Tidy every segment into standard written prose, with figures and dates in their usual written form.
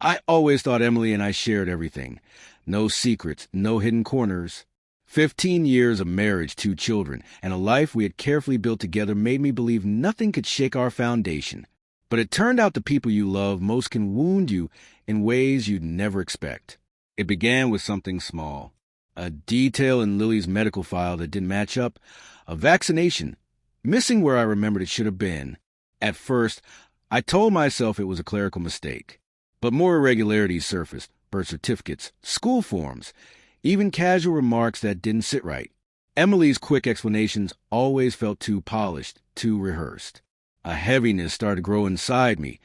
I always thought Emily and I shared everything. No secrets, no hidden corners. 15 years of marriage, 2 children, and a life we had carefully built together made me believe nothing could shake our foundation. But it turned out the people you love most can wound you in ways you'd never expect. It began with something small. A detail in Lily's medical file that didn't match up. A vaccination, missing where I remembered it should have been. At first, I told myself it was a clerical mistake. But more irregularities surfaced, birth certificates, school forms, even casual remarks that didn't sit right. Emily's quick explanations always felt too polished, too rehearsed. A heaviness started to grow inside me,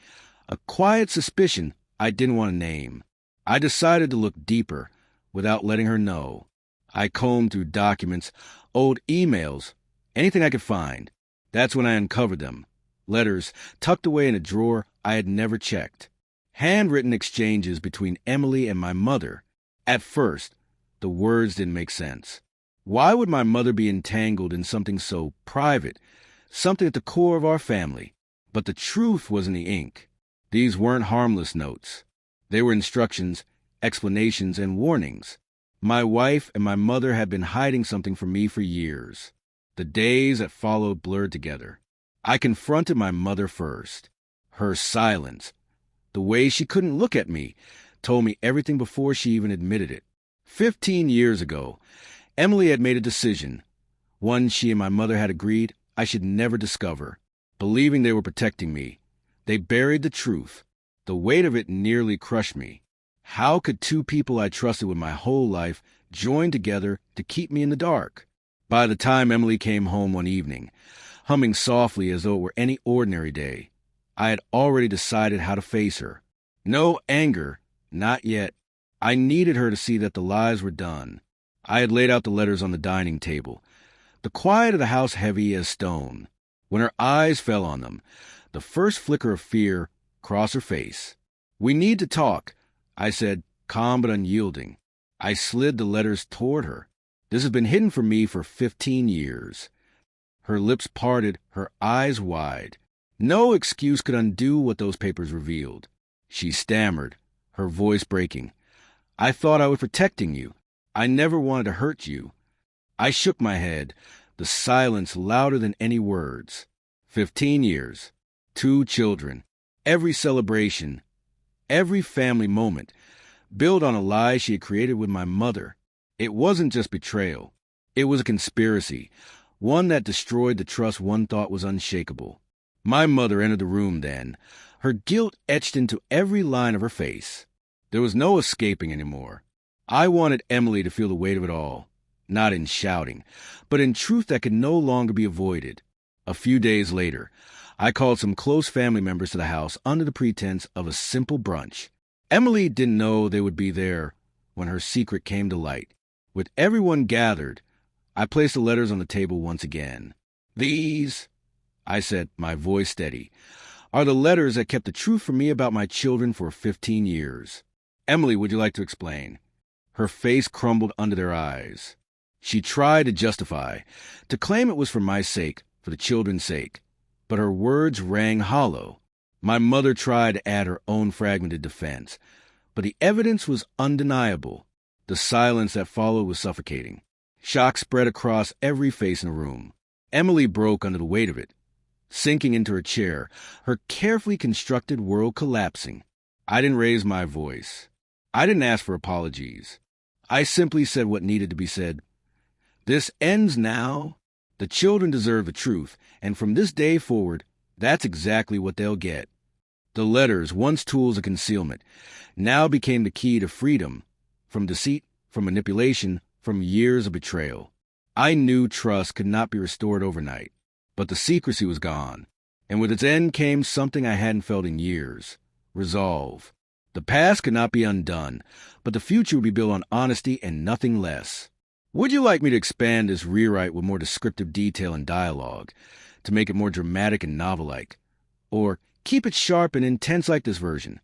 a quiet suspicion I didn't want to name. I decided to look deeper, without letting her know. I combed through documents, old emails, anything I could find. That's when I uncovered them. Letters tucked away in a drawer I had never checked. Handwritten exchanges between Emily and my mother. At first, the words didn't make sense. Why would my mother be entangled in something so private, something at the core of our family? But the truth was in the ink. These weren't harmless notes. They were instructions, explanations, and warnings. My wife and my mother had been hiding something from me for years. The days that followed blurred together. I confronted my mother first. Her silence, the way she couldn't look at me, told me everything before she even admitted it. 15 years ago, Emily had made a decision, one she and my mother had agreed I should never discover. Believing they were protecting me, they buried the truth. The weight of it nearly crushed me. How could 2 people I trusted with my whole life join together to keep me in the dark? By the time Emily came home one evening, humming softly as though it were any ordinary day, I had already decided how to face her. No anger, not yet. I needed her to see that the lies were done. I had laid out the letters on the dining table, the quiet of the house heavy as stone. When her eyes fell on them, the first flicker of fear crossed her face. "We need to talk," I said, calm but unyielding. I slid the letters toward her. "This has been hidden from me for 15 years. Her lips parted, her eyes wide. No excuse could undo what those papers revealed. She stammered, her voice breaking. "I thought I was protecting you. I never wanted to hurt you." I shook my head, the silence louder than any words. 15 years, 2 children, every celebration, every family moment, built on a lie she had created with my mother. It wasn't just betrayal. It was a conspiracy, one that destroyed the trust one thought was unshakable. My mother entered the room then, her guilt etched into every line of her face. There was no escaping anymore. I wanted Emily to feel the weight of it all, not in shouting, but in truth that could no longer be avoided. A few days later, I called some close family members to the house under the pretense of a simple brunch. Emily didn't know they would be there when her secret came to light. With everyone gathered, I placed the letters on the table once again. "These," I said, my voice steady, "are the letters that kept the truth from me about my children for 15 years. Emily, would you like to explain?" Her face crumbled under their eyes. She tried to justify, to claim it was for my sake, for the children's sake. But her words rang hollow. My mother tried to add her own fragmented defense, but the evidence was undeniable. The silence that followed was suffocating. Shock spread across every face in the room. Emily broke under the weight of it, sinking into her chair, her carefully constructed world collapsing. I didn't raise my voice. I didn't ask for apologies. I simply said what needed to be said. "This ends now. The children deserve the truth, and from this day forward, that's exactly what they'll get." The letters, once tools of concealment, now became the key to freedom, from deceit, from manipulation, from years of betrayal. I knew trust could not be restored overnight, but the secrecy was gone, and with its end came something I hadn't felt in years: resolve. The past could not be undone, but the future would be built on honesty and nothing less. Would you like me to expand this rewrite with more descriptive detail and dialogue, to make it more dramatic and novel-like? Or keep it sharp and intense like this version?